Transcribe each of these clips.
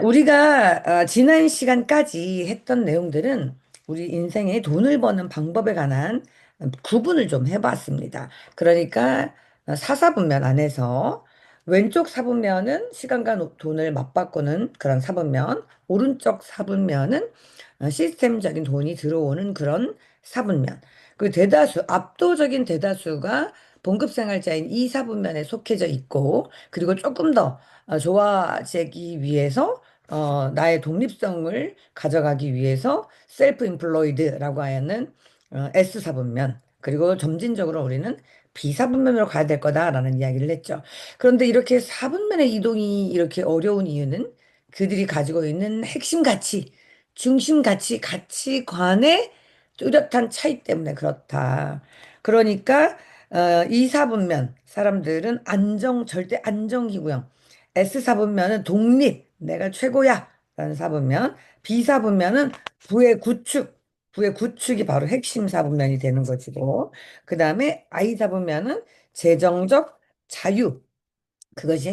우리가 지난 시간까지 했던 내용들은 우리 인생의 돈을 버는 방법에 관한 구분을 좀 해봤습니다. 그러니까 사사분면 안에서 왼쪽 사분면은 시간과 돈을 맞바꾸는 그런 사분면, 오른쪽 사분면은 시스템적인 돈이 들어오는 그런 사분면, 그리고 대다수, 압도적인 대다수가 봉급생활자인 이 사분면에 속해져 있고, 그리고 조금 더 좋아지기 위해서 나의 독립성을 가져가기 위해서 셀프 인플로이드라고 하는 S사분면, 그리고 점진적으로 우리는 B사분면으로 가야 될 거다라는 이야기를 했죠. 그런데 이렇게 사분면의 이동이 이렇게 어려운 이유는 그들이 가지고 있는 핵심 가치, 중심 가치, 가치관의 뚜렷한 차이 때문에 그렇다. 그러니까 이 사분면 사람들은 절대 안정기구형. S사분면은 독립, 내가 최고야 라는 사분면. B사분면은 부의 구축, 부의 구축이 바로 핵심 사분면이 되는 것이고, 그 다음에 I사분면은 재정적 자유, 그것이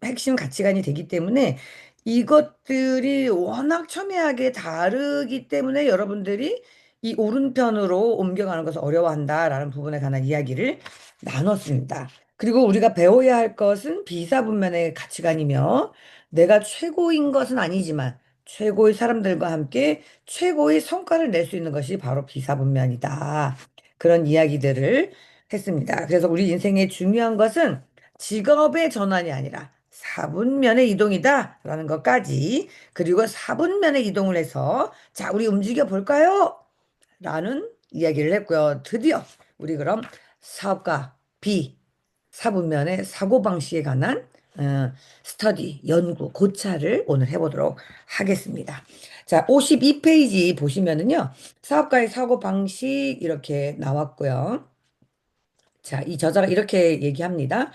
핵심 가치관이 되기 때문에 이것들이 워낙 첨예하게 다르기 때문에 여러분들이 이 오른편으로 옮겨가는 것을 어려워한다라는 부분에 관한 이야기를 나눴습니다. 그리고 우리가 배워야 할 것은 비사분면의 가치관이며, 내가 최고인 것은 아니지만 최고의 사람들과 함께 최고의 성과를 낼 수 있는 것이 바로 비사분면이다. 그런 이야기들을 했습니다. 그래서 우리 인생의 중요한 것은 직업의 전환이 아니라 사분면의 이동이다라는 것까지, 그리고 사분면의 이동을 해서 자, 우리 움직여 볼까요? 라는 이야기를 했고요. 드디어 우리 그럼 사업가 B 사분면의 사고방식에 관한 스터디, 연구, 고찰을 오늘 해보도록 하겠습니다. 자, 52페이지 보시면은요, 사업가의 사고방식 이렇게 나왔고요. 자, 이 저자가 이렇게 얘기합니다.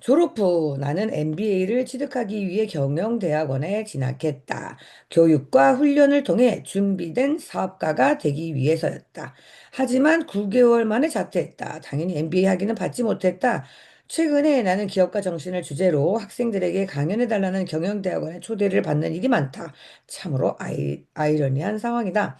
졸업 후 나는 MBA를 취득하기 위해 경영대학원에 진학했다. 교육과 훈련을 통해 준비된 사업가가 되기 위해서였다. 하지만 9개월 만에 자퇴했다. 당연히 MBA 학위는 받지 못했다. 최근에 나는 기업가 정신을 주제로 학생들에게 강연해달라는 경영대학원의 초대를 받는 일이 많다. 참으로 아이러니한 상황이다.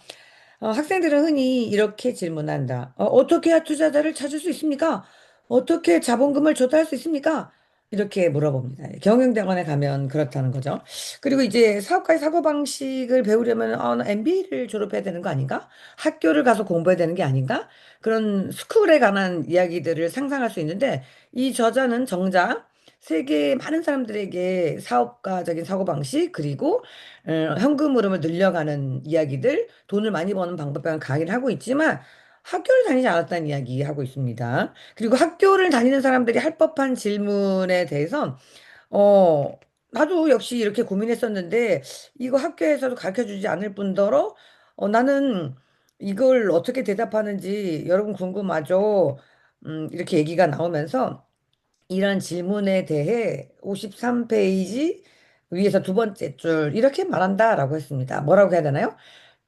학생들은 흔히 이렇게 질문한다. 어떻게 해야 투자자를 찾을 수 있습니까? 어떻게 자본금을 조달할 수 있습니까? 이렇게 물어봅니다. 경영대학원에 가면 그렇다는 거죠. 그리고 이제 사업가의 사고방식을 배우려면 MBA를 졸업해야 되는 거 아닌가? 학교를 가서 공부해야 되는 게 아닌가? 그런 스쿨에 관한 이야기들을 상상할 수 있는데, 이 저자는 정작 세계 많은 사람들에게 사업가적인 사고방식, 그리고 현금 흐름을 늘려가는 이야기들, 돈을 많이 버는 방법에 관한 강의를 하고 있지만 학교를 다니지 않았다는 이야기 하고 있습니다. 그리고 학교를 다니는 사람들이 할 법한 질문에 대해서 어, 나도 역시 이렇게 고민했었는데 이거 학교에서도 가르쳐 주지 않을 뿐더러 나는 이걸 어떻게 대답하는지 여러분 궁금하죠? 이렇게 얘기가 나오면서 이런 질문에 대해 53페이지 위에서 두 번째 줄 이렇게 말한다라고 했습니다. 뭐라고 해야 되나요?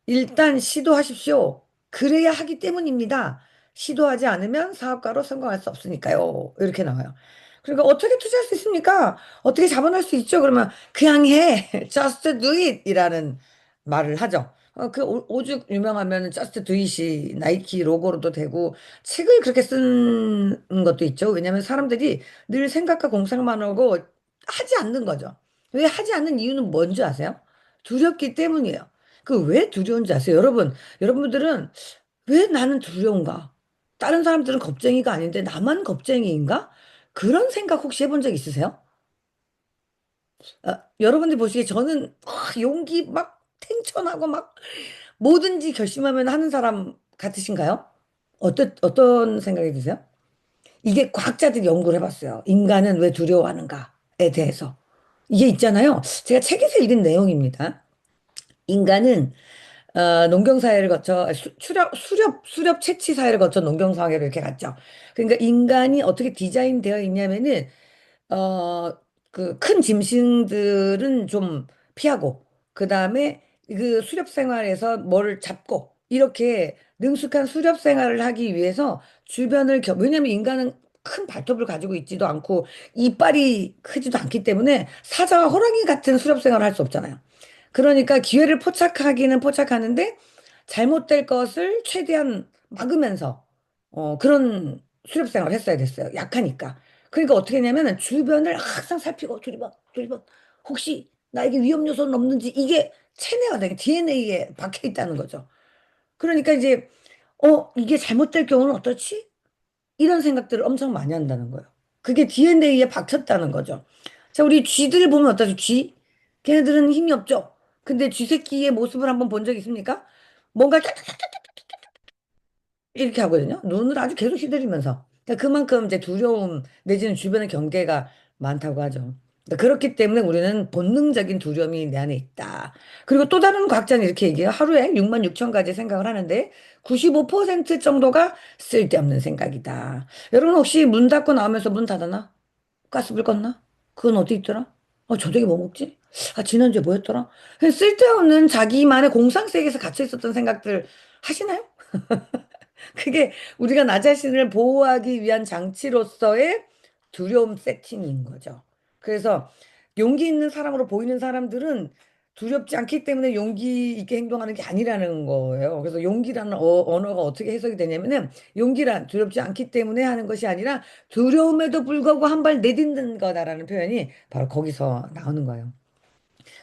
일단 시도하십시오. 그래야 하기 때문입니다. 시도하지 않으면 사업가로 성공할 수 없으니까요. 이렇게 나와요. 그러니까 어떻게 투자할 수 있습니까? 어떻게 자본할 수 있죠? 그러면 그냥 해. Just do it. 이라는 말을 하죠. 그 오죽 유명하면 Just do it이 나이키 로고로도 되고 책을 그렇게 쓴 것도 있죠. 왜냐하면 사람들이 늘 생각과 공상만 하고 하지 않는 거죠. 왜 하지 않는 이유는 뭔지 아세요? 두렵기 때문이에요. 그 왜 두려운지 아세요? 여러분들은 왜 나는 두려운가? 다른 사람들은 겁쟁이가 아닌데 나만 겁쟁이인가? 그런 생각 혹시 해본 적 있으세요? 여러분들 보시기에 저는 용기 막 탱천하고 막 뭐든지 결심하면 하는 사람 같으신가요? 어떤 생각이 드세요? 이게 과학자들이 연구를 해봤어요. 인간은 왜 두려워하는가에 대해서. 이게 있잖아요. 제가 책에서 읽은 내용입니다. 인간은 농경사회를 거쳐 수렵 채취 사회를 거쳐 농경사회로 이렇게 갔죠. 그러니까 인간이 어떻게 디자인되어 있냐면은 어, 그 큰 짐승들은 좀 피하고, 그 다음에 그 수렵 생활에서 뭘 잡고, 이렇게 능숙한 수렵 생활을 하기 위해서 왜냐면 인간은 큰 발톱을 가지고 있지도 않고 이빨이 크지도 않기 때문에 사자와 호랑이 같은 수렵 생활을 할 수 없잖아요. 그러니까 기회를 포착하기는 포착하는데 잘못될 것을 최대한 막으면서 그런 수렵 생활을 했어야 됐어요. 약하니까. 그러니까 어떻게 했냐면은 주변을 항상 살피고 두리번 두리번 혹시 나에게 위험 요소는 없는지 이게 체내가 되게 DNA에 박혀 있다는 거죠. 그러니까 이제 이게 잘못될 경우는 어떨지? 이런 생각들을 엄청 많이 한다는 거예요. 그게 DNA에 박혔다는 거죠. 자, 우리 쥐들 보면 어떠죠? 쥐? 걔네들은 힘이 없죠? 근데 쥐 새끼의 모습을 한번 본 적 있습니까? 뭔가 이렇게 하거든요. 눈을 아주 계속 휘두르면서. 그러니까 그만큼 이제 두려움 내지는 주변의 경계가 많다고 하죠. 그러니까 그렇기 때문에 우리는 본능적인 두려움이 내 안에 있다. 그리고 또 다른 과학자는 이렇게 얘기해요. 하루에 6만 6천 가지 생각을 하는데 95% 정도가 쓸데없는 생각이다. 여러분 혹시 문 닫고 나오면서 문 닫았나? 가스불 껐나? 그건 어디 있더라? 저녁에 뭐 먹지? 지난주에 뭐 했더라? 그냥 쓸데없는 자기만의 공상세계에서 갇혀 있었던 생각들 하시나요? 그게 우리가 나 자신을 보호하기 위한 장치로서의 두려움 세팅인 거죠. 그래서 용기 있는 사람으로 보이는 사람들은 두렵지 않기 때문에 용기 있게 행동하는 게 아니라는 거예요. 그래서 용기라는 언어가 어떻게 해석이 되냐면은 용기란 두렵지 않기 때문에 하는 것이 아니라 두려움에도 불구하고 한 발 내딛는 거다라는 표현이 바로 거기서 나오는 거예요.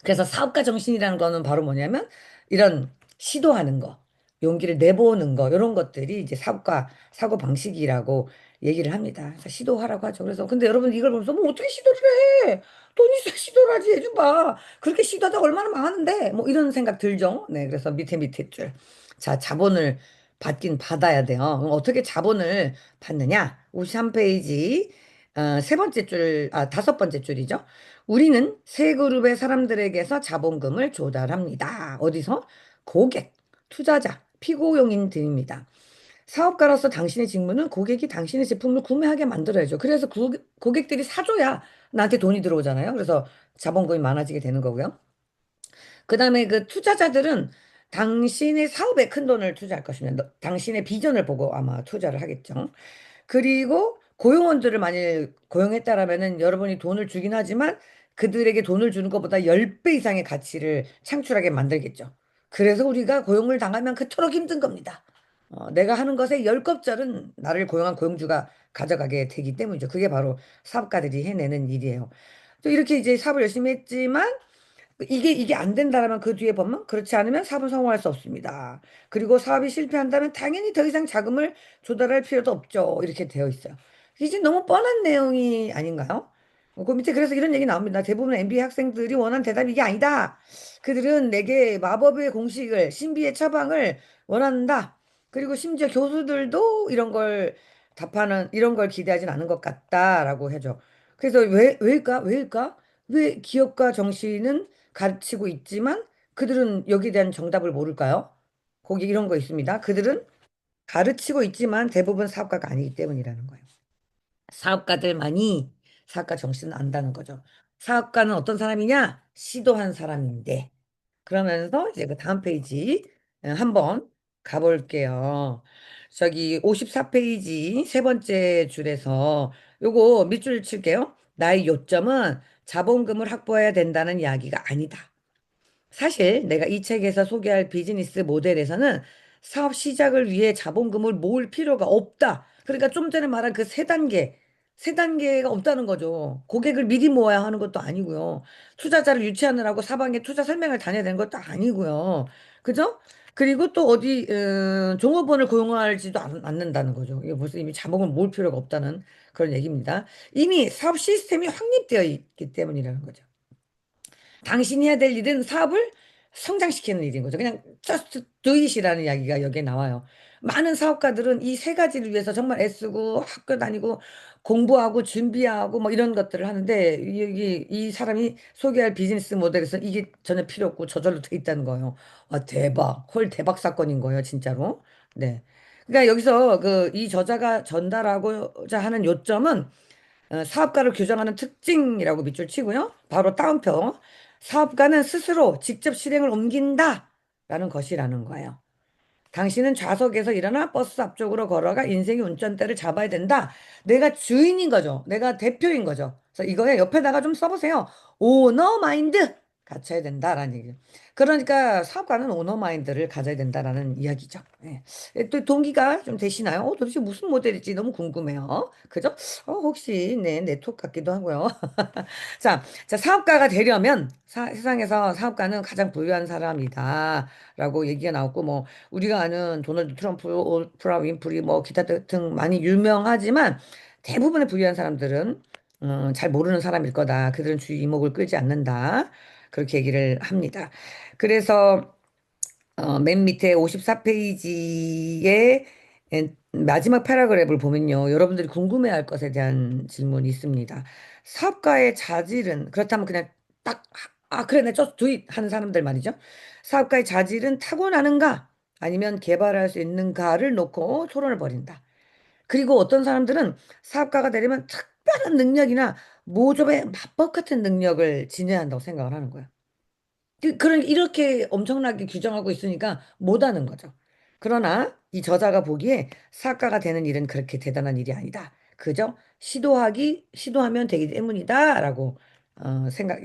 그래서 사업가 정신이라는 거는 바로 뭐냐면 이런 시도하는 거, 용기를 내보는 거, 이런 것들이 이제 사업가 사고 방식이라고 얘기를 합니다. 그래서 시도하라고 하죠. 그래서 근데 여러분 이걸 보면서 뭐 어떻게 시도를 해? 돈 있어 시도를 하지 해줘봐. 그렇게 시도하다 얼마나 망하는데? 뭐 이런 생각 들죠. 네, 그래서 밑에 줄. 자, 자본을 받긴 받아야 돼요. 그럼 어떻게 자본을 받느냐? 53페이지 세 번째 줄, 다섯 번째 줄이죠. 우리는 세 그룹의 사람들에게서 자본금을 조달합니다. 어디서? 고객, 투자자, 피고용인 등입니다. 사업가로서 당신의 직무는 고객이 당신의 제품을 구매하게 만들어야죠. 그래서 고객들이 사줘야 나한테 돈이 들어오잖아요. 그래서 자본금이 많아지게 되는 거고요. 그 다음에 그 투자자들은 당신의 사업에 큰 돈을 투자할 것이면 당신의 비전을 보고 아마 투자를 하겠죠. 그리고 고용원들을 만일 고용했다라면은 여러분이 돈을 주긴 하지만 그들에게 돈을 주는 것보다 10배 이상의 가치를 창출하게 만들겠죠. 그래서 우리가 고용을 당하면 그토록 힘든 겁니다. 내가 하는 것의 10겁절은 나를 고용한 고용주가 가져가게 되기 때문이죠. 그게 바로 사업가들이 해내는 일이에요. 또 이렇게 이제 사업을 열심히 했지만 이게 안 된다라면 그 뒤에 보면 그렇지 않으면 사업은 성공할 수 없습니다. 그리고 사업이 실패한다면 당연히 더 이상 자금을 조달할 필요도 없죠. 이렇게 되어 있어요. 이제 너무 뻔한 내용이 아닌가요? 그 밑에 그래서 이런 얘기 나옵니다. 대부분 MBA 학생들이 원하는 대답이 이게 아니다. 그들은 내게 마법의 공식을, 신비의 처방을 원한다. 그리고 심지어 교수들도 이런 걸 기대하진 않은 것 같다라고 해줘. 그래서 왜일까? 왜 기업가 정신은 가르치고 있지만 그들은 여기에 대한 정답을 모를까요? 거기 이런 거 있습니다. 그들은 가르치고 있지만 대부분 사업가가 아니기 때문이라는 거예요. 사업가들만이 사업가 정신을 안다는 거죠. 사업가는 어떤 사람이냐? 시도한 사람인데. 그러면서 이제 그 다음 페이지 한번 가볼게요. 저기 54페이지 세 번째 줄에서 요거 밑줄 칠게요. 나의 요점은 자본금을 확보해야 된다는 이야기가 아니다. 사실 내가 이 책에서 소개할 비즈니스 모델에서는 사업 시작을 위해 자본금을 모을 필요가 없다. 그러니까 좀 전에 말한 그 세 단계가 없다는 거죠. 고객을 미리 모아야 하는 것도 아니고요. 투자자를 유치하느라고 사방에 투자 설명을 다녀야 되는 것도 아니고요. 그죠? 그리고 또 어디 종업원을 고용하지도 않는다는 거죠. 이게 벌써 이미 자본을 모을 필요가 없다는 그런 얘기입니다. 이미 사업 시스템이 확립되어 있기 때문이라는 거죠. 당신이 해야 될 일은 사업을 성장시키는 일인 거죠. 그냥 just do it이라는 이야기가 여기에 나와요. 많은 사업가들은 이 세 가지를 위해서 정말 애쓰고 학교 다니고 공부하고 준비하고 뭐 이런 것들을 하는데 여기 이 사람이 소개할 비즈니스 모델에서 이게 전혀 필요 없고 저절로 돼 있다는 거예요. 와, 대박. 헐, 대박 사건인 거예요, 진짜로. 네. 그러니까 여기서 그 이 저자가 전달하고자 하는 요점은 사업가를 규정하는 특징이라고 밑줄 치고요. 바로 따옴표. 사업가는 스스로 직접 실행을 옮긴다라는 것이라는 거예요. 당신은 좌석에서 일어나 버스 앞쪽으로 걸어가 인생의 운전대를 잡아야 된다. 내가 주인인 거죠. 내가 대표인 거죠. 그래서 이거에 옆에다가 좀 써보세요. 오너 마인드 갖춰야 된다라는 얘기죠. 그러니까 사업가는 오너 마인드를 가져야 된다라는 이야기죠. 예. 또 동기가 좀 되시나요? 도대체 무슨 모델일지 너무 궁금해요. 그죠? 혹시 네, 네트워크 같기도 하고요. 자, 사업가가 되려면 세상에서 사업가는 가장 부유한 사람이다. 라고 얘기가 나왔고, 뭐, 우리가 아는 도널드 트럼프, 오프라 윈프리, 뭐, 기타 등 많이 유명하지만 대부분의 부유한 사람들은 잘 모르는 사람일 거다. 그들은 주의 이목을 끌지 않는다. 그렇게 얘기를 합니다. 그래서 맨 밑에 54페이지에 마지막 패러그래프를 보면요. 여러분들이 궁금해할 것에 대한 질문이 있습니다. 사업가의 자질은, 그렇다면 그냥 딱, 그래, 내 just do it 하는 사람들 말이죠. 사업가의 자질은 타고나는가? 아니면 개발할 수 있는가를 놓고 토론을 벌인다. 그리고 어떤 사람들은 사업가가 되려면 특별한 능력이나 모종의 마법 같은 능력을 지녀야 한다고 생각을 하는 거예요. 그러니까 이렇게 엄청나게 규정하고 있으니까 못하는 거죠. 그러나 이 저자가 보기에 사학가가 되는 일은 그렇게 대단한 일이 아니다. 그저 시도하면 되기 때문이다라고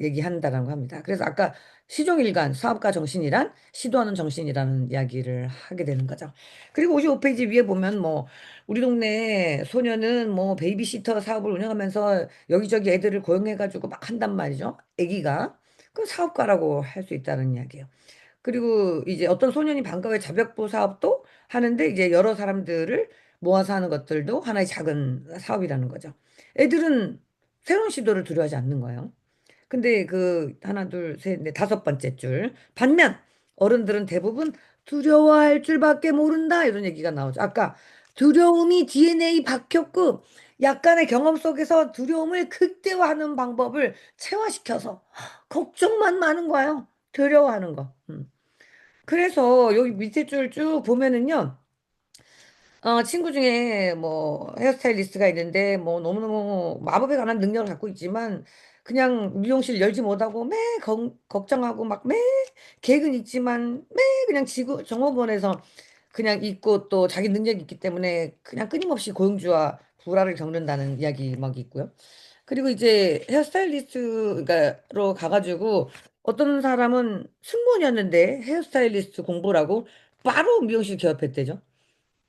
얘기한다라는 거 합니다. 그래서 아까 시종일관 사업가 정신이란 시도하는 정신이라는 이야기를 하게 되는 거죠. 그리고 55페이지 위에 보면 뭐 우리 동네 소녀는 뭐 베이비시터 사업을 운영하면서 여기저기 애들을 고용해가지고 막 한단 말이죠. 애기가. 그 사업가라고 할 수 있다는 이야기예요. 그리고 이제 어떤 소년이 방과 후에 자벽부 사업도 하는데 이제 여러 사람들을 모아서 하는 것들도 하나의 작은 사업이라는 거죠. 애들은 새로운 시도를 두려워하지 않는 거예요. 근데 그 하나, 둘, 셋, 넷, 다섯 번째 줄. 반면 어른들은 대부분 두려워할 줄밖에 모른다 이런 얘기가 나오죠. 아까 두려움이 DNA 박혔고 약간의 경험 속에서 두려움을 극대화하는 방법을 체화시켜서 걱정만 많은 거예요. 두려워하는 거. 그래서 여기 밑에 줄 쭉 보면은요. 친구 중에 뭐 헤어스타일리스트가 있는데 뭐 너무너무 마법에 관한 능력을 갖고 있지만 그냥 미용실 열지 못하고 매 걱정하고 막 매 계획은 있지만 매 그냥 지구 종업원에서 그냥 있고 또 자기 능력이 있기 때문에 그냥 끊임없이 고용주와 불화를 겪는다는 이야기 막 있고요. 그리고 이제 헤어스타일리스트로 가가지고 어떤 사람은 승무원이었는데 헤어스타일리스트 공부라고 바로 미용실 개업했대죠.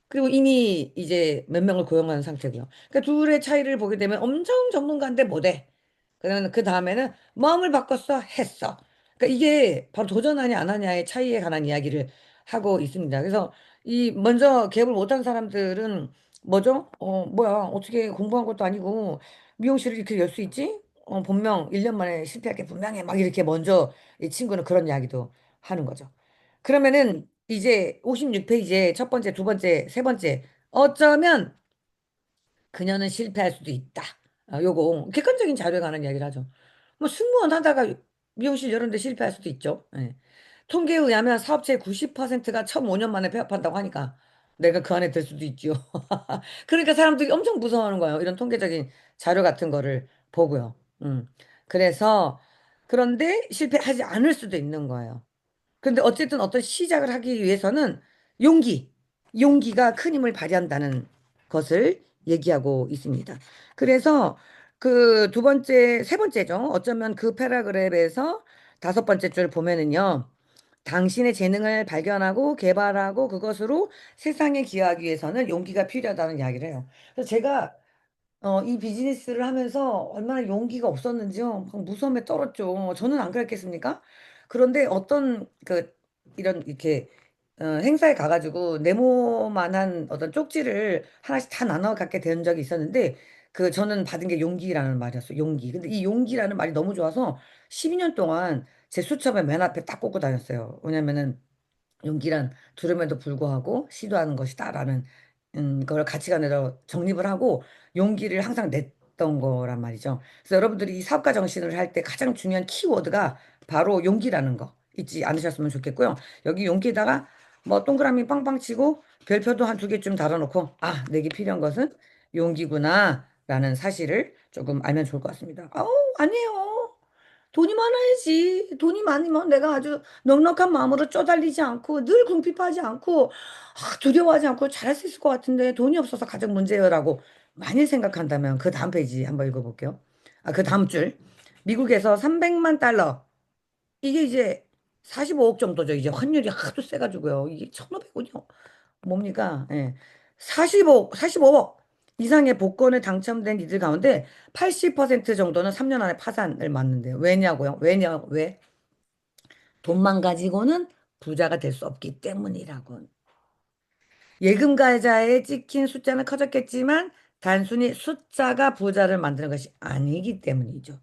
그리고 이미 이제 몇 명을 고용한 상태고요. 그러니까 둘의 차이를 보게 되면 엄청 전문가인데 못해. 그러면 그 다음에는 마음을 바꿨어 했어. 그러니까 이게 바로 도전하냐 안 하냐의 차이에 관한 이야기를 하고 있습니다. 그래서 이 먼저 개업을 못한 사람들은 뭐죠? 뭐야 어떻게 공부한 것도 아니고 미용실을 이렇게 열 수 있지? 분명 1년 만에 실패할 게 분명해. 막 이렇게 먼저 이 친구는 그런 이야기도 하는 거죠. 그러면은 이제 56페이지에 첫 번째, 두 번째, 세 번째 어쩌면 그녀는 실패할 수도 있다. 요거 객관적인 자료에 관한 이야기를 하죠. 뭐 승무원 하다가 미용실 이런 데 실패할 수도 있죠. 예. 통계에 의하면 사업체의 90%가 처음 5년 만에 폐업한다고 하니까 내가 그 안에 들 수도 있죠. 그러니까 사람들이 엄청 무서워하는 거예요. 이런 통계적인 자료 같은 거를 보고요. 그래서 그런데 실패하지 않을 수도 있는 거예요. 근데 어쨌든 어떤 시작을 하기 위해서는 용기, 용기가 큰 힘을 발휘한다는 것을 얘기하고 있습니다. 그래서 그 두 번째, 세 번째죠. 어쩌면 그 패러그랩에서 다섯 번째 줄 보면은요. 당신의 재능을 발견하고 개발하고 그것으로 세상에 기여하기 위해서는 용기가 필요하다는 이야기를 해요. 그래서 제가 이 비즈니스를 하면서 얼마나 용기가 없었는지요. 막 무서움에 떨었죠. 저는 안 그랬겠습니까? 그런데 어떤 이런 이렇게 행사에 가가지고 네모만한 어떤 쪽지를 하나씩 다 나눠 갖게 된 적이 있었는데 저는 받은 게 용기라는 말이었어요. 용기. 근데 이 용기라는 말이 너무 좋아서 12년 동안 제 수첩에 맨 앞에 딱 꽂고 다녔어요. 왜냐면은 용기란 두려움에도 불구하고 시도하는 것이다라는 걸 가치관으로 정립을 하고 용기를 항상 냈던 거란 말이죠. 그래서 여러분들이 이 사업가 정신을 할 때 가장 중요한 키워드가 바로 용기라는 거 잊지 않으셨으면 좋겠고요. 여기 용기에다가 뭐 동그라미 빵빵 치고 별표도 한 두 개쯤 달아놓고 내게 필요한 것은 용기구나 라는 사실을 조금 알면 좋을 것 같습니다. 아니에요. 돈이 많아야지. 돈이 많으면 내가 아주 넉넉한 마음으로 쪼달리지 않고 늘 궁핍하지 않고 두려워하지 않고 잘할 수 있을 것 같은데 돈이 없어서 가장 문제요라고 많이 생각한다면 그 다음 페이지 한번 읽어볼게요. 그 다음 줄. 미국에서 300만 달러. 이게 이제 45억 정도죠. 이제 환율이 하도 세가지고요. 이게 1,500원이요. 뭡니까? 예. 45억 이상의 복권에 당첨된 이들 가운데 80% 정도는 3년 안에 파산을 맞는데요. 왜냐고요? 왜? 돈만 가지고는 부자가 될 수 없기 때문이라고. 예금 계좌에 찍힌 숫자는 커졌겠지만 단순히 숫자가 부자를 만드는 것이 아니기 때문이죠.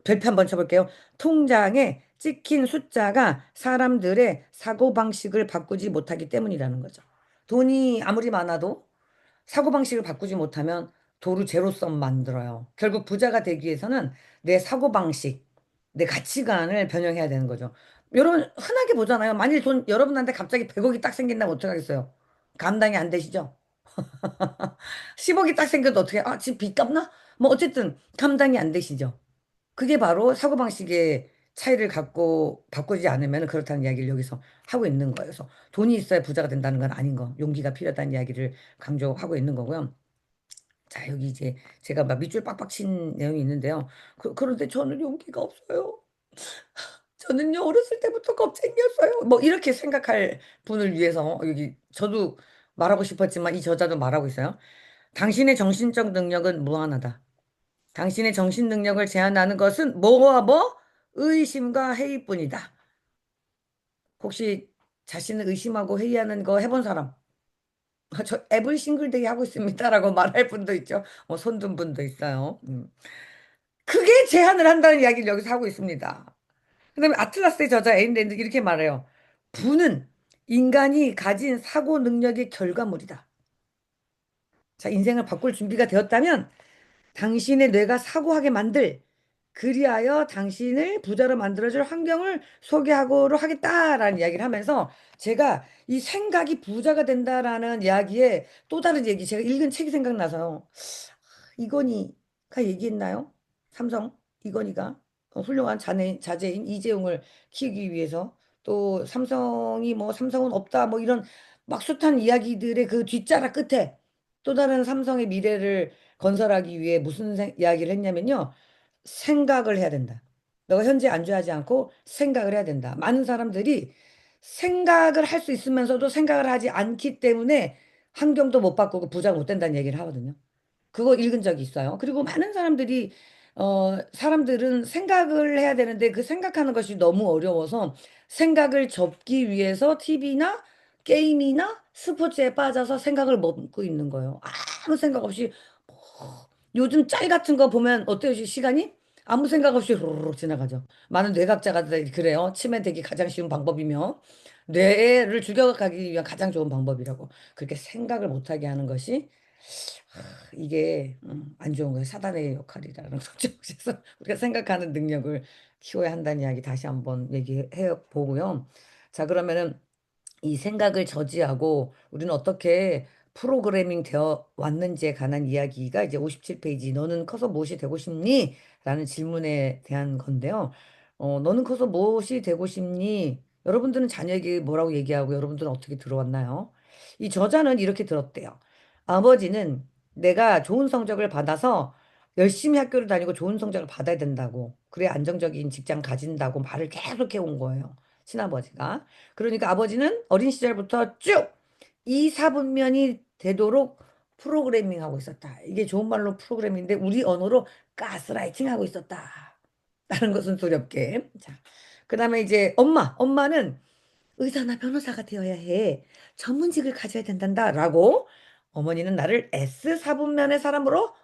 별표 한번 쳐볼게요. 통장에 찍힌 숫자가 사람들의 사고방식을 바꾸지 못하기 때문이라는 거죠. 돈이 아무리 많아도 사고방식을 바꾸지 못하면 도루 제로섬 만들어요. 결국 부자가 되기 위해서는 내 사고방식, 내 가치관을 변형해야 되는 거죠. 여러분, 흔하게 보잖아요. 만일 돈, 여러분한테 갑자기 100억이 딱 생긴다면 어떡하겠어요? 감당이 안 되시죠? 10억이 딱 생겨도 어떻게, 지금 빚 갚나? 뭐, 어쨌든, 감당이 안 되시죠? 그게 바로 사고방식의 차이를 갖고 바꾸지 않으면 그렇다는 이야기를 여기서 하고 있는 거예요. 그래서 돈이 있어야 부자가 된다는 건 아닌 거, 용기가 필요하다는 이야기를 강조하고 있는 거고요. 자, 여기 이제 제가 막 밑줄 빡빡 친 내용이 있는데요. 그런데 저는 용기가 없어요. 저는요, 어렸을 때부터 겁쟁이였어요. 뭐, 이렇게 생각할 분을 위해서, 여기, 저도 말하고 싶었지만 이 저자도 말하고 있어요. 당신의 정신적 능력은 무한하다. 당신의 정신 능력을 제한하는 것은 뭐와 뭐? 의심과 회의뿐이다. 혹시 자신을 의심하고 회의하는 거 해본 사람? 저 에브리 싱글데이 하고 있습니다라고 말할 분도 있죠. 손든 분도 있어요. 그게 제한을 한다는 이야기를 여기서 하고 있습니다. 그다음에 아틀라스의 저자 에인 랜드 이렇게 말해요. 부는 인간이 가진 사고 능력의 결과물이다. 자, 인생을 바꿀 준비가 되었다면 당신의 뇌가 사고하게 만들 그리하여 당신을 부자로 만들어줄 환경을 소개하고로 하겠다라는 이야기를 하면서 제가 이 생각이 부자가 된다라는 이야기에 또 다른 얘기 제가 읽은 책이 생각나서요. 이건희가 얘기했나요? 삼성 이건희가 훌륭한 자제인 이재용을 키우기 위해서 또 삼성이 뭐 삼성은 없다 뭐 이런 막 숱한 이야기들의 그 뒷자락 끝에 또 다른 삼성의 미래를 건설하기 위해 무슨 이야기를 했냐면요. 생각을 해야 된다. 너가 현재 안주하지 않고 생각을 해야 된다. 많은 사람들이 생각을 할 수 있으면서도 생각을 하지 않기 때문에 환경도 못 바꾸고 부자가 못 된다는 얘기를 하거든요. 그거 읽은 적이 있어요. 그리고 많은 사람들이, 사람들은 생각을 해야 되는데 그 생각하는 것이 너무 어려워서 생각을 접기 위해서 TV나 게임이나 스포츠에 빠져서 생각을 먹고 있는 거예요. 아무 생각 없이 요즘 짤 같은 거 보면 어때요? 시간이? 아무 생각 없이 후루룩 지나가죠. 많은 뇌과학자가 그래요. 치매 되기 가장 쉬운 방법이며 뇌를 죽여가기 위한 가장 좋은 방법이라고. 그렇게 생각을 못하게 하는 것이 이게 안 좋은 거예요. 사단의 역할이라는 거죠. 그래서 우리가 생각하는 능력을 키워야 한다는 이야기 다시 한번 얘기해 보고요. 자, 그러면은 이 생각을 저지하고 우리는 어떻게 프로그래밍 되어 왔는지에 관한 이야기가 이제 57페이지 너는 커서 무엇이 되고 싶니? 라는 질문에 대한 건데요. 너는 커서 무엇이 되고 싶니? 여러분들은 자녀에게 뭐라고 얘기하고 여러분들은 어떻게 들어왔나요? 이 저자는 이렇게 들었대요. 아버지는 내가 좋은 성적을 받아서 열심히 학교를 다니고 좋은 성적을 받아야 된다고. 그래 안정적인 직장 가진다고 말을 계속 해온 거예요. 친아버지가. 그러니까 아버지는 어린 시절부터 쭉 이사분면이 되도록 프로그래밍 하고 있었다. 이게 좋은 말로 프로그래밍인데 우리 언어로 가스라이팅 하고 있었다. 다른 것은 두렵게. 자, 그다음에 이제 엄마는 의사나 변호사가 되어야 해. 전문직을 가져야 된단다라고 어머니는 나를 S사분면의 사람으로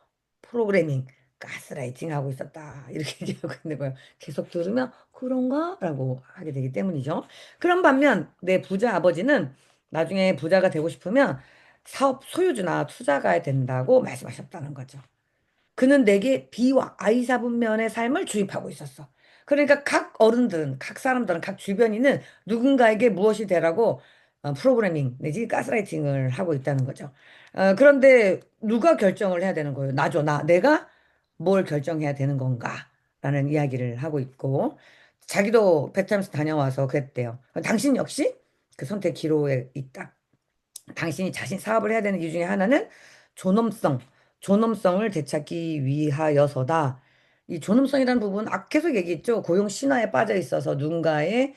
프로그래밍, 가스라이팅 하고 있었다. 이렇게 얘기하고 있는 거예요. 계속 들으면 그런가? 라고 하게 되기 때문이죠. 그런 반면 내 부자 아버지는 나중에 부자가 되고 싶으면 사업 소유주나 투자가야 된다고 말씀하셨다는 거죠. 그는 내게 비와 아이사분면의 삶을 주입하고 있었어. 그러니까 각 어른들은, 각 사람들은, 각 주변인은 누군가에게 무엇이 되라고 프로그래밍 내지 가스라이팅을 하고 있다는 거죠. 그런데 누가 결정을 해야 되는 거예요? 나죠, 나. 내가 뭘 결정해야 되는 건가? 라는 이야기를 하고 있고, 자기도 베트남에서 다녀와서 그랬대요. 당신 역시 그 선택 기로에 있다. 당신이 자신 사업을 해야 되는 이유 중에 하나는 존엄성, 존엄성을 되찾기 위하여서다. 이 존엄성이라는 부분, 계속 얘기했죠. 고용 신화에 빠져 있어서 누군가의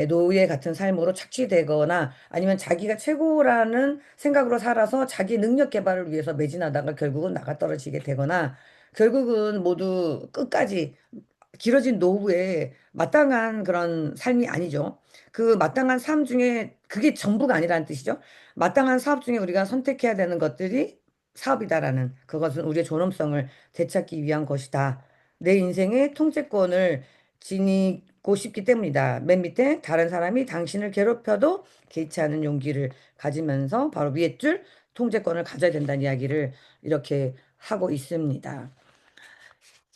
노예 같은 삶으로 착취되거나 아니면 자기가 최고라는 생각으로 살아서 자기 능력 개발을 위해서 매진하다가 결국은 나가 떨어지게 되거나 결국은 모두 끝까지 길어진 노후에 마땅한 그런 삶이 아니죠. 그 마땅한 삶 중에 그게 전부가 아니라는 뜻이죠. 마땅한 사업 중에 우리가 선택해야 되는 것들이 사업이다라는 그것은 우리의 존엄성을 되찾기 위한 것이다. 내 인생의 통제권을 지니고 싶기 때문이다. 맨 밑에 다른 사람이 당신을 괴롭혀도 개의치 않은 용기를 가지면서 바로 위에 줄 통제권을 가져야 된다는 이야기를 이렇게 하고 있습니다.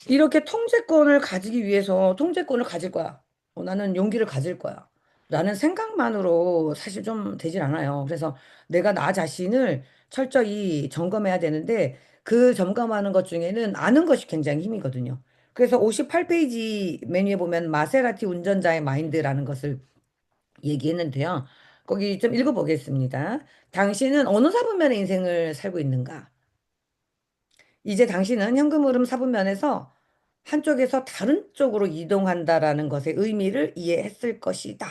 이렇게 통제권을 가지기 위해서 통제권을 가질 거야. 나는 용기를 가질 거야. 라는 생각만으로 사실 좀 되질 않아요. 그래서 내가 나 자신을 철저히 점검해야 되는데 그 점검하는 것 중에는 아는 것이 굉장히 힘이거든요. 그래서 58페이지 메뉴에 보면 마세라티 운전자의 마인드라는 것을 얘기했는데요. 거기 좀 읽어보겠습니다. 당신은 어느 사분면의 인생을 살고 있는가? 이제 당신은 현금 흐름 사분면에서 한쪽에서 다른 쪽으로 이동한다라는 것의 의미를 이해했을 것이다.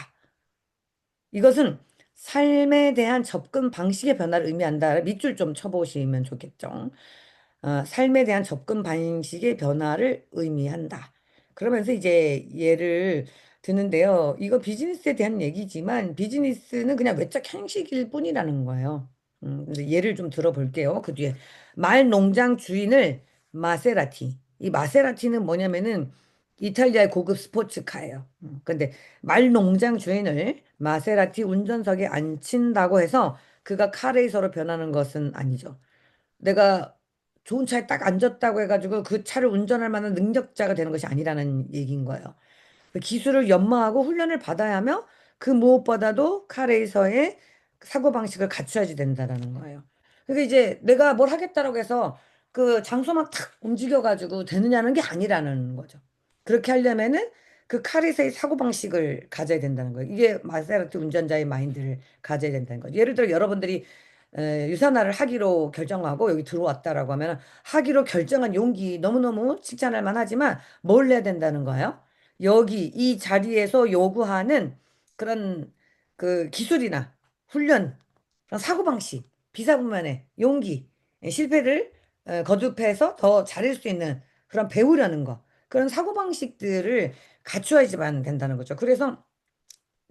이것은 삶에 대한 접근 방식의 변화를 의미한다. 밑줄 좀 쳐보시면 좋겠죠. 삶에 대한 접근 방식의 변화를 의미한다. 그러면서 이제 예를 드는데요. 이거 비즈니스에 대한 얘기지만 비즈니스는 그냥 외적 형식일 뿐이라는 거예요. 그래서 예를 좀 들어볼게요. 그 뒤에 말 농장 주인을 마세라티. 이 마세라티는 뭐냐면은 이탈리아의 고급 스포츠카예요. 근데 말 농장 주인을 마세라티 운전석에 앉힌다고 해서 그가 카레이서로 변하는 것은 아니죠. 내가 좋은 차에 딱 앉았다고 해가지고 그 차를 운전할 만한 능력자가 되는 것이 아니라는 얘기인 거예요. 그 기술을 연마하고 훈련을 받아야 하며 그 무엇보다도 카레이서의 사고방식을 갖춰야지 된다라는 거예요. 그러니까 이제 내가 뭘 하겠다라고 해서 그 장소만 탁 움직여가지고 되느냐는 게 아니라는 거죠. 그렇게 하려면은 그 카레이서의 사고방식을 가져야 된다는 거예요. 이게 마세라티 운전자의 마인드를 가져야 된다는 거죠. 예를 들어 여러분들이 유산화를 하기로 결정하고 여기 들어왔다라고 하면 하기로 결정한 용기 너무너무 칭찬할 만하지만 뭘 해야 된다는 거예요? 여기 이 자리에서 요구하는 그런 그 기술이나 훈련, 그런 사고방식, 비사분만의 용기, 실패를 거듭해서 더 잘할 수 있는 그런 배우려는 거, 그런 사고방식들을 갖추어야지만 된다는 거죠. 그래서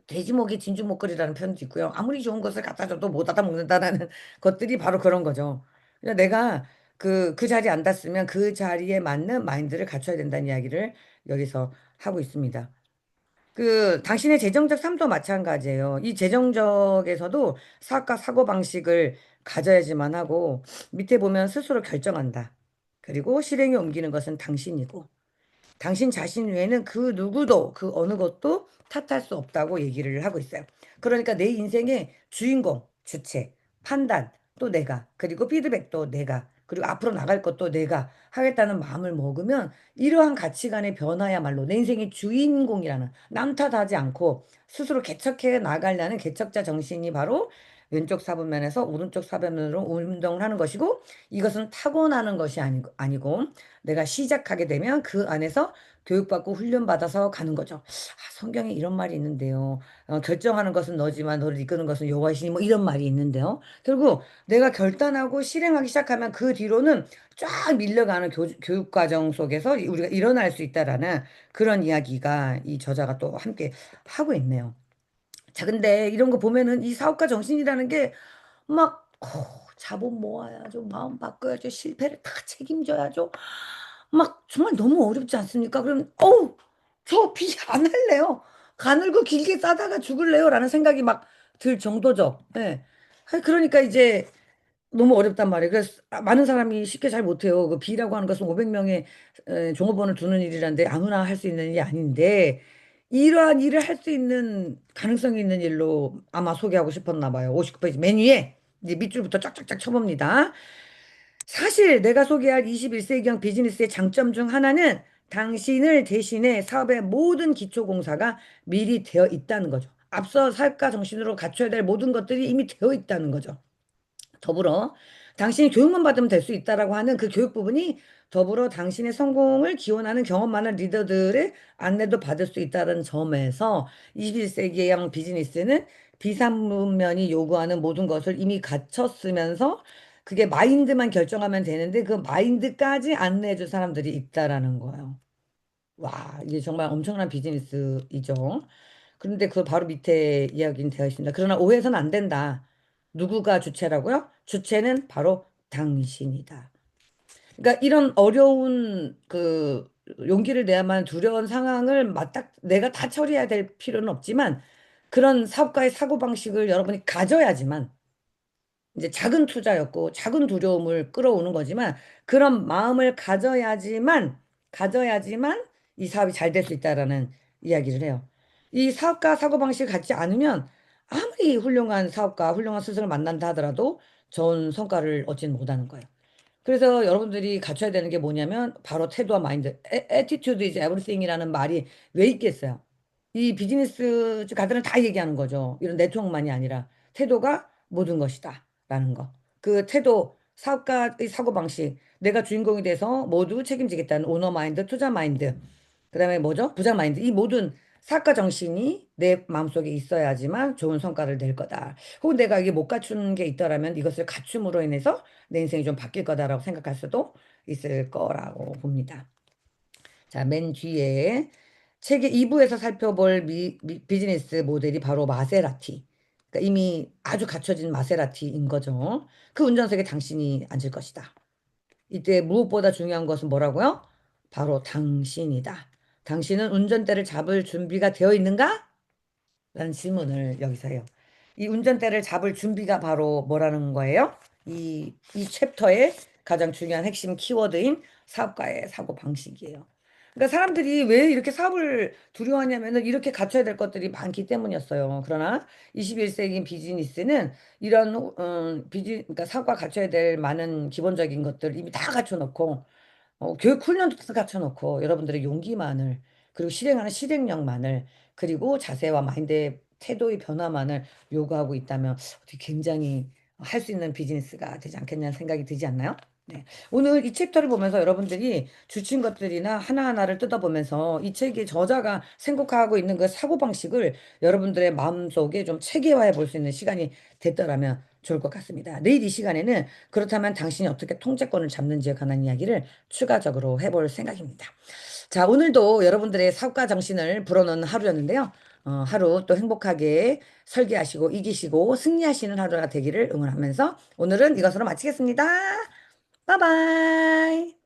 돼지목이 진주목걸이라는 표현도 있고요. 아무리 좋은 것을 갖다 줘도 못 알아먹는다라는 것들이 바로 그런 거죠. 그러니까 내가 그 자리에 앉았으면 그 자리에 맞는 마인드를 갖춰야 된다는 이야기를 여기서 하고 있습니다. 그 당신의 재정적 삶도 마찬가지예요. 이 재정적에서도 사업가 사고방식을 가져야지만 하고 밑에 보면 스스로 결정한다. 그리고 실행에 옮기는 것은 당신이고 당신 자신 외에는 그 누구도 그 어느 것도 탓할 수 없다고 얘기를 하고 있어요. 그러니까 내 인생의 주인공, 주체, 판단 또 내가 그리고 피드백도 내가 그리고 앞으로 나갈 것도 내가 하겠다는 마음을 먹으면 이러한 가치관의 변화야말로 내 인생의 주인공이라는 남 탓하지 않고 스스로 개척해 나가려는 개척자 정신이 바로 왼쪽 사분면에서 오른쪽 사분면으로 운동을 하는 것이고 이것은 타고나는 것이 아니고 내가 시작하게 되면 그 안에서 교육받고 훈련받아서 가는 거죠. 성경에 이런 말이 있는데요. 결정하는 것은 너지만 너를 이끄는 것은 여호와시니 뭐 이런 말이 있는데요. 결국 내가 결단하고 실행하기 시작하면 그 뒤로는 쫙 밀려가는 교육 과정 속에서 우리가 일어날 수 있다라는 그런 이야기가 이 저자가 또 함께 하고 있네요. 자, 근데 이런 거 보면은 이 사업가 정신이라는 게 막 자본 모아야죠. 마음 바꿔야죠. 실패를 다 책임져야죠. 막 정말 너무 어렵지 않습니까? 그럼 저 비 안 할래요. 가늘고 길게 싸다가 죽을래요. 라는 생각이 막 들 정도죠. 예. 그러니까 이제 너무 어렵단 말이에요. 그래서 많은 사람이 쉽게 잘 못해요. 그 비라고 하는 것은 500명의 종업원을 두는 일이라는데 아무나 할 수 있는 일이 아닌데 이러한 일을 할 수 있는 가능성이 있는 일로 아마 소개하고 싶었나 봐요. 59페이지 맨 위에 이제 밑줄부터 쫙쫙쫙 쳐봅니다. 사실 내가 소개할 21세기형 비즈니스의 장점 중 하나는 당신을 대신해 사업의 모든 기초 공사가 미리 되어 있다는 거죠. 앞서 사업가 정신으로 갖춰야 될 모든 것들이 이미 되어 있다는 거죠. 더불어 당신이 교육만 받으면 될 수 있다라고 하는 그 교육 부분이 더불어 당신의 성공을 기원하는 경험 많은 리더들의 안내도 받을 수 있다는 점에서 21세기형 비즈니스는 비상문면이 요구하는 모든 것을 이미 갖췄으면서 그게 마인드만 결정하면 되는데 그 마인드까지 안내해 줄 사람들이 있다라는 거예요. 와, 이게 정말 엄청난 비즈니스이죠. 그런데 그 바로 밑에 이야기는 되어 있습니다. 그러나 오해해서는 안 된다. 누구가 주체라고요? 주체는 바로 당신이다. 그러니까 이런 어려운 그 용기를 내야만 두려운 상황을 맞닥 내가 다 처리해야 될 필요는 없지만 그런 사업가의 사고방식을 여러분이 가져야지만 이제 작은 투자였고 작은 두려움을 끌어오는 거지만 그런 마음을 가져야지만 이 사업이 잘 될 수 있다라는 이야기를 해요. 이 사업가 사고방식을 갖지 않으면 아무리 훌륭한 사업가, 훌륭한 스승을 만난다 하더라도 좋은 성과를 얻지는 못하는 거예요. 그래서 여러분들이 갖춰야 되는 게 뭐냐면 바로 태도와 마인드. attitude is everything이라는 말이 왜 있겠어요? 이 비즈니스 가들은 다 얘기하는 거죠. 이런 네트워크만이 아니라 태도가 모든 것이다. 라는 거. 그 태도, 사업가의 사고방식, 내가 주인공이 돼서 모두 책임지겠다는 오너 마인드, 투자 마인드, 그다음에 뭐죠? 부장 마인드. 이 모든 사업가 정신이 내 마음속에 있어야지만 좋은 성과를 낼 거다. 혹은 내가 이게 못 갖춘 게 있더라면 이것을 갖춤으로 인해서 내 인생이 좀 바뀔 거다라고 생각할 수도 있을 거라고 봅니다. 자, 맨 뒤에 책의 2부에서 살펴볼 비즈니스 모델이 바로 마세라티. 그러니까 이미 아주 갖춰진 마세라티인 거죠. 그 운전석에 당신이 앉을 것이다. 이때 무엇보다 중요한 것은 뭐라고요? 바로 당신이다. 당신은 운전대를 잡을 준비가 되어 있는가? 라는 질문을 여기서 해요. 이 운전대를 잡을 준비가 바로 뭐라는 거예요? 이 챕터의 가장 중요한 핵심 키워드인 사업가의 사고 방식이에요. 그러니까 사람들이 왜 이렇게 사업을 두려워하냐면은 이렇게 갖춰야 될 것들이 많기 때문이었어요. 그러나 21세기 비즈니스는 이런 그러니까 사업가 갖춰야 될 많은 기본적인 것들 이미 다 갖춰놓고 교육 훈련도 다 갖춰놓고 여러분들의 용기만을 그리고 실행하는 실행력만을 그리고 자세와 마인드의 태도의 변화만을 요구하고 있다면 어떻게 굉장히 할 수 있는 비즈니스가 되지 않겠냐는 생각이 들지 않나요? 네. 오늘 이 챕터를 보면서 여러분들이 주친 것들이나 하나하나를 뜯어보면서 이 책의 저자가 생각하고 있는 그 사고방식을 여러분들의 마음속에 좀 체계화해 볼 수 있는 시간이 됐더라면 좋을 것 같습니다. 내일 이 시간에는 그렇다면 당신이 어떻게 통제권을 잡는지에 관한 이야기를 추가적으로 해볼 생각입니다. 자, 오늘도 여러분들의 사업가 정신을 불어넣는 하루였는데요. 하루 또 행복하게 설계하시고 이기시고 승리하시는 하루가 되기를 응원하면서 오늘은 이것으로 마치겠습니다. 바이바이.